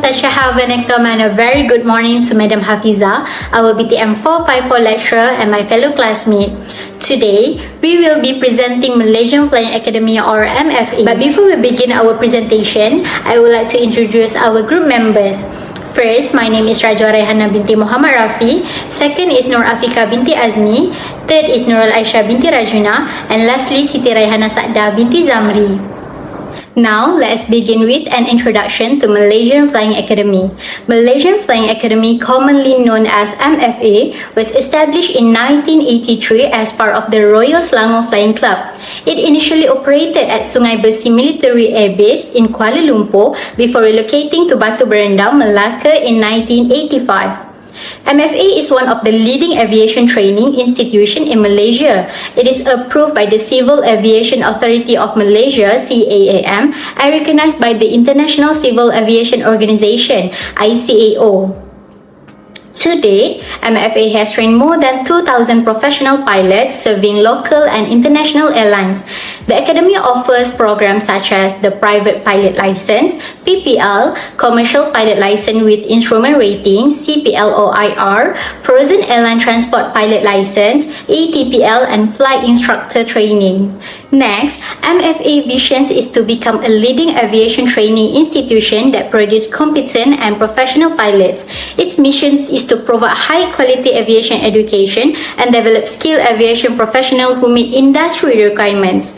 Tashaha Vanakkam and a very good morning to Madam Hafizah, our BTM 454 lecturer and my fellow classmate. Today, we will be presenting Malaysian Flying Academy or MFA. But before we begin our presentation, I would like to introduce our group members. First, my name is RAIHANAH binti Muhammad RAFEE. Second is Afiqah binti AZEMI. Third is NURUL binti RAJUNA. And lastly, SITI SAADAH binti ZAMRI. Now, let's begin with an introduction to Malaysian Flying Academy. Malaysian Flying Academy, commonly known as MFA, was established in 1983 as part of the Royal Selangor Flying Club. It initially operated at Sungai Besi Military Air Base in Kuala Lumpur before relocating to Batu Berendau, Melaka in 1985. MFA is one of the leading aviation training institutions in Malaysia. It is approved by the Civil Aviation Authority of Malaysia (CAAM) and recognized by the International Civil Aviation Organization (ICAO). Today, MFA has trained more than 2,000 professional pilots serving local and international airlines. The Academy offers programs such as the Private Pilot License, PPL, Commercial Pilot License with Instrument Rating, CPLOIR, Frozen Airline Transport Pilot License, ATPL, and Flight Instructor Training. Next, MFA vision is to become a leading aviation training institution that produces competent and professional pilots. Its mission is to provide high-quality aviation education and develop skilled aviation professionals who meet industry requirements.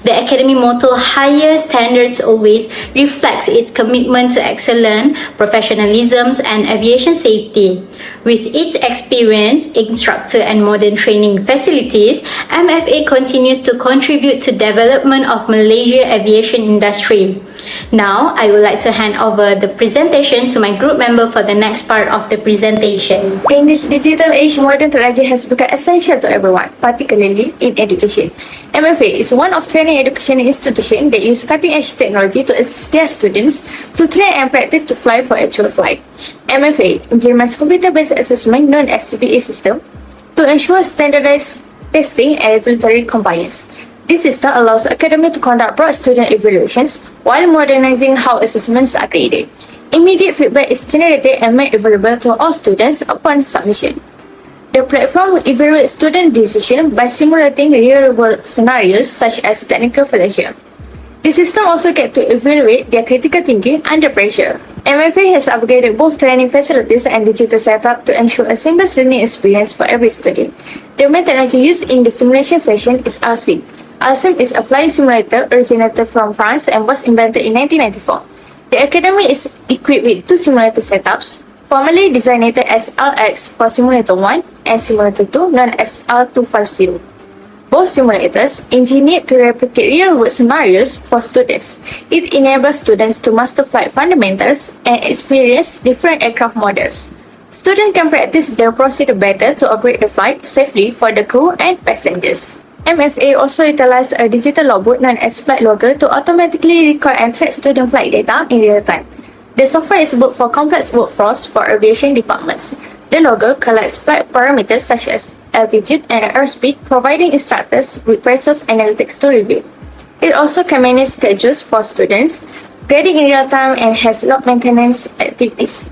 The Academy motto, "Higher Standards Always," reflects its commitment to excellence, professionalism, and aviation safety. With its experience, instructor, and modern training facilities, MFA continues to contribute to development of Malaysia aviation industry. Now, I would like to hand over the presentation to my group member for the next part of the presentation. In this digital age, modern technology has become essential to everyone, particularly in education. MFA is one of training education institutions that use cutting-edge technology to assist their students to train and practice to fly for actual flight. MFA implements computer-based assessment known as CPA system to ensure standardized testing and regulatory compliance. This system allows academy to conduct broad student evaluations while modernizing how assessments are graded. Immediate feedback is generated and made available to all students upon submission. The platform will evaluate student decisions by simulating real-world scenarios such as technical failure. The system also gets to evaluate their critical thinking under pressure. MFA has upgraded both training facilities and digital setup to ensure a seamless learning experience for every student. The main technology used in the simulation session is RSIM. RSIM is a flying simulator originated from France and was invented in 1994. The Academy is equipped with two simulator setups, formerly designated as LX for Simulator 1 and Simulator 2 known as L250. Both simulators engineered to replicate real-world scenarios for students. It enables students to master flight fundamentals and experience different aircraft models. Students can practice their procedure better to operate the flight safely for the crew and passengers. MFA also utilizes a digital logbook known as Flight Logger to automatically record and track student flight data in real time. The software is built for complex workflows for aviation departments. The logger collects flight parameters such as altitude and airspeed, providing instructors with precise analytics to review. It also can manage schedules for students, grading in real time, and has log maintenance activities.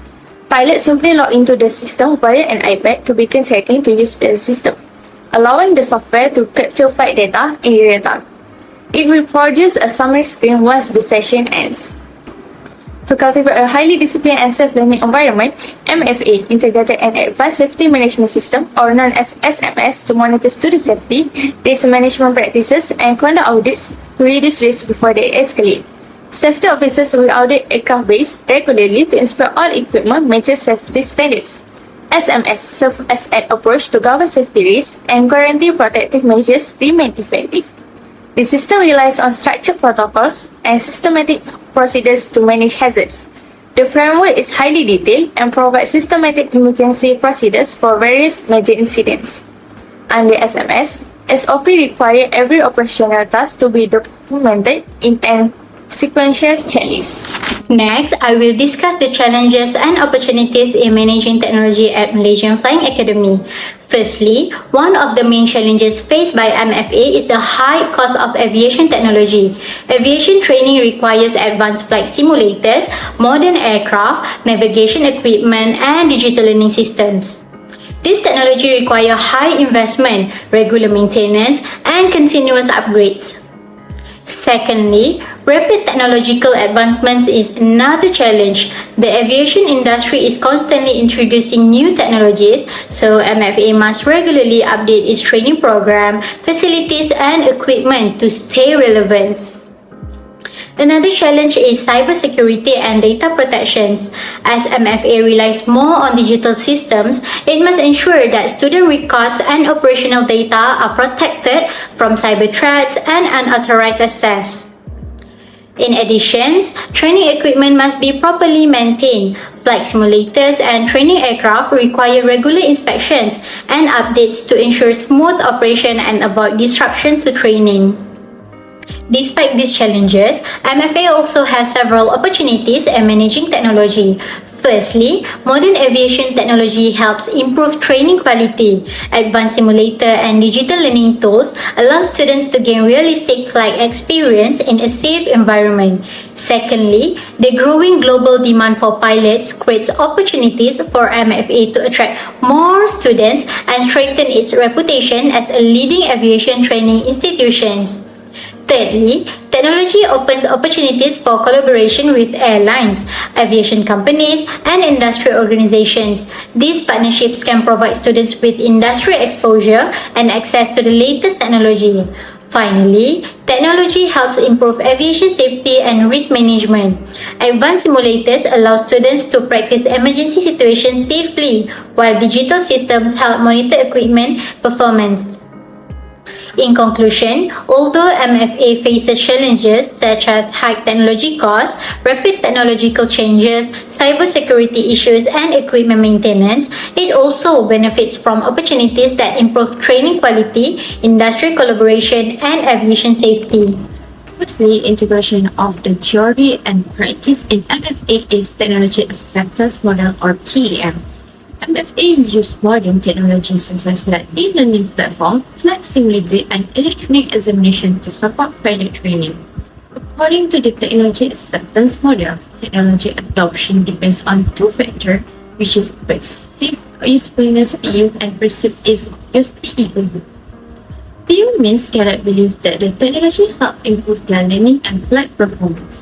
Pilots simply log into the system via an iPad to begin tracking to use the system, allowing the software to capture flight data in real time. It will produce a summary screen once the session ends. To cultivate a highly disciplined and safe learning environment, MFA integrated an advanced safety management system, or known as SMS, to monitor student safety, risk management practices, and conduct audits to reduce risk before they escalate. Safety officers will audit aircraft base regularly to inspect all equipment meets safety standards. SMS serves as an approach to govern safety risks and guarantee protective measures remain effective. The system relies on structured protocols and systematic procedures to manage hazards. The framework is highly detailed and provides systematic emergency procedures for various major incidents. Under SMS, SOP requires every operational task to be documented in an Sequential checklist. Next, I will discuss the challenges and opportunities in managing technology at Malaysian Flying Academy. Firstly, one of the main challenges faced by MFA is the high cost of aviation technology. Aviation training requires advanced flight simulators, modern aircraft, navigation equipment, and digital learning systems. This technology requires high investment, regular maintenance, and continuous upgrades. Secondly, rapid technological advancements is another challenge. The aviation industry is constantly introducing new technologies, so MFA must regularly update its training program, facilities, and equipment to stay relevant. Another challenge is cybersecurity and data protections. As MFA relies more on digital systems, it must ensure that student records and operational data are protected from cyber threats and unauthorized access. In addition, training equipment must be properly maintained. Flight simulators and training aircraft require regular inspections and updates to ensure smooth operation and avoid disruption to training. Despite these challenges, MFA also has several opportunities in managing technology. Firstly, modern aviation technology helps improve training quality. Advanced simulator and digital learning tools allow students to gain realistic flight experience in a safe environment. Secondly, the growing global demand for pilots creates opportunities for MFA to attract more students and strengthen its reputation as a leading aviation training institution. Thirdly, technology opens opportunities for collaboration with airlines, aviation companies, and industry organizations. These partnerships can provide students with industry exposure and access to the latest technology. Finally, technology helps improve aviation safety and risk management. Advanced simulators allow students to practice emergency situations safely, while digital systems help monitor equipment performance. In conclusion, although MFA faces challenges such as high technology costs, rapid technological changes, cybersecurity issues, and equipment maintenance, it also benefits from opportunities that improve training quality, industry collaboration, and aviation safety. Firstly, integration of the theory and practice in MFA is Technology Acceptance Model or TAM. MFA uses modern technologies such as the e-learning platform, flight simulator, and electronic examination to support pilot training. According to the Technology Acceptance Model, technology adoption depends on two factors, which is perceived usefulness PU and perceived ease of use PEU. PU means cannot believe that the technology helps improve their learning and flight performance.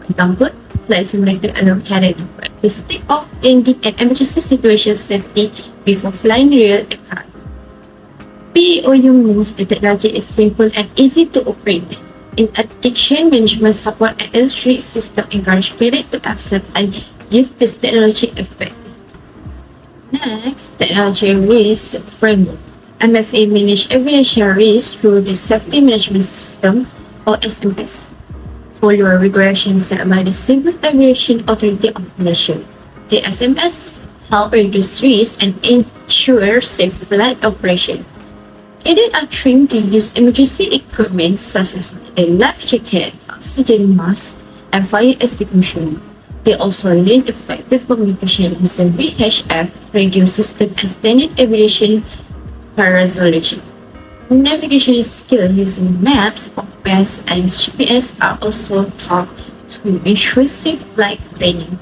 For example, flight simulator allow pilots to practice takeoff, landing, and emergency situation safety before flying real aircraft. PEOU means the technology is simple and easy to operate. In addiction management support and electric system encourage pilots to accept and use this technology effectively. Next, technology risk framework. MFA manage aviation risk through the Safety Management System or SMS. Follow regulations set by the Civil Aviation Authority of Malaysia. The SMS help reduce risk and ensure safe flight operation. Cadets are trained to use emergency equipment such as a life jacket, oxygen mask, and fire extinguisher. They also learn effective communication using VHF radio system and standard aviation resolution. Navigation skills using maps, compass, and GPS are also taught to ensure safe flight training.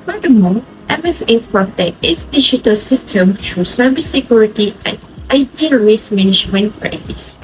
Furthermore, MFA protects its digital system through cybersecurity and IT risk management practice.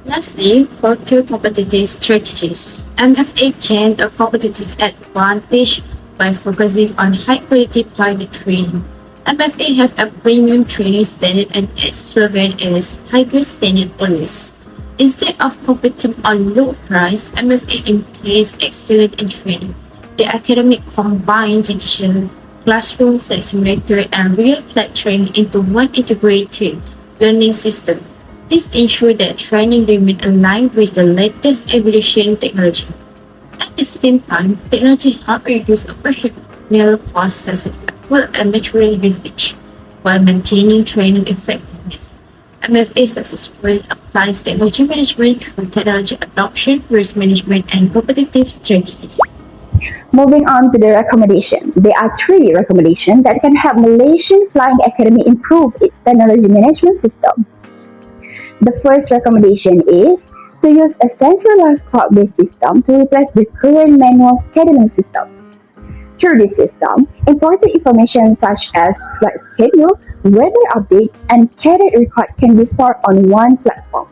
Lastly, for two competitive strategies, MFA gained a competitive advantage by focusing on high-quality pilot training. MFA have a premium training standard and its slogan is higher standard always. Instead of competing on low price, MFA employs excellent in training. The academy combines digital classroom, flight simulator, and real flight training into one integrated learning system. This ensures that training remains aligned with the latest aviation technology. At the same time, technology helps reduce operational costs such as full and material usage, while maintaining training effectiveness. MFA successfully applies technology management for technology adoption, risk management, and competitive strategies. Moving on to the recommendation. There are 3 recommendations that can help Malaysian Flying Academy improve its technology management system. The first recommendation is to use a centralized cloud-based system to replace the current manual scheduling system. Through this system, important information such as flight schedule, weather update, and cadet record can be stored on one platform.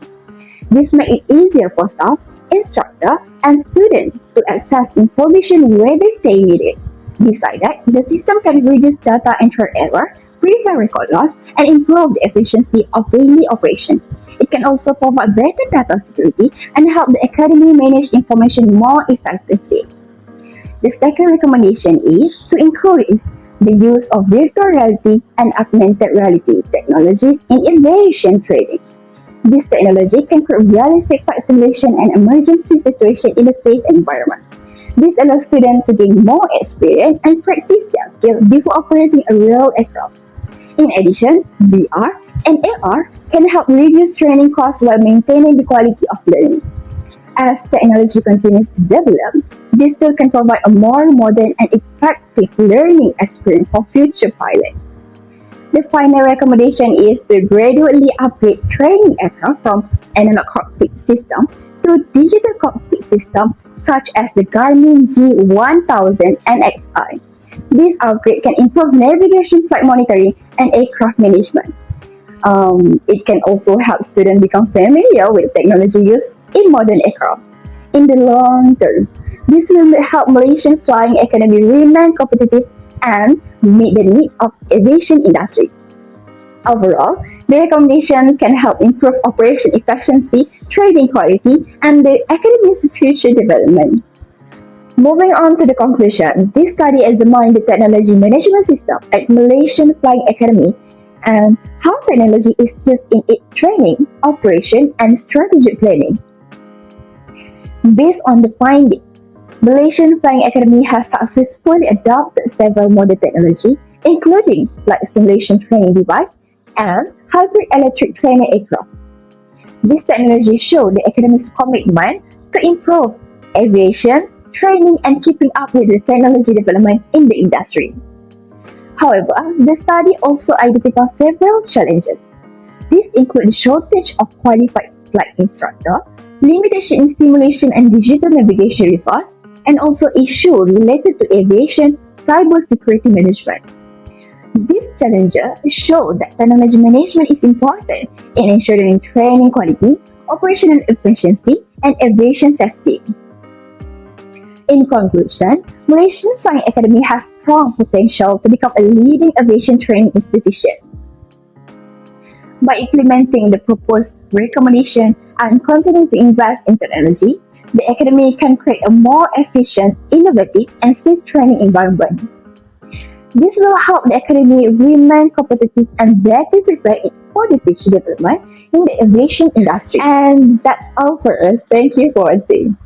This makes it easier for staff, instructor, and student to access information whether they need it. Besides that, the system can reduce data entry error, prevent record loss, and improve the efficiency of daily operation. It can also provide better data security and help the academy manage information more effectively. The second recommendation is to increase the use of virtual reality and augmented reality technologies in aviation training. This technology can create realistic flight simulation and emergency situation in a safe environment. This allows students to gain more experience and practice their skills before operating a real aircraft. In addition, VR and AR can help reduce training costs while maintaining the quality of learning. As technology continues to develop, this tool can provide a more modern and effective learning experience for future pilots. The final recommendation is to gradually upgrade training aircraft from analog cockpit system to digital cockpit system such as the Garmin G1000 NXI. This upgrade can improve navigation, flight monitoring, and aircraft management. It can also help students become familiar with technology used in modern aircraft. In the long term, this will help Malaysian Flying Academy remain competitive and meet the needs of aviation industry. Overall, the recommendation can help improve operation efficiency, training quality, and the academy's future development. Moving on to the conclusion, this study examined the technology management system at Malaysian Flying Academy and how technology is used in its training, operation, and strategic planning. Based on the finding, Malaysian Flying Academy has successfully adopted several modern technology, including flight simulation training device and hybrid electric trainer aircraft. This technology showed the academy's commitment to improve aviation, training, and keeping up with the technology development in the industry. However, the study also identified several challenges. These include the shortage of qualified flight instructor, limitation in simulation and digital navigation resource, and also issues related to aviation cybersecurity management. These challenges show that technology management is important in ensuring training quality, operational efficiency, and aviation safety. In conclusion, Malaysian Flying Academy has strong potential to become a leading aviation training institution. By implementing the proposed recommendation and continuing to invest in technology, the Academy can create a more efficient, innovative, and safe training environment. This will help the Academy remain competitive and better prepared for the future development in the aviation industry. And that's all for us. Thank you for watching.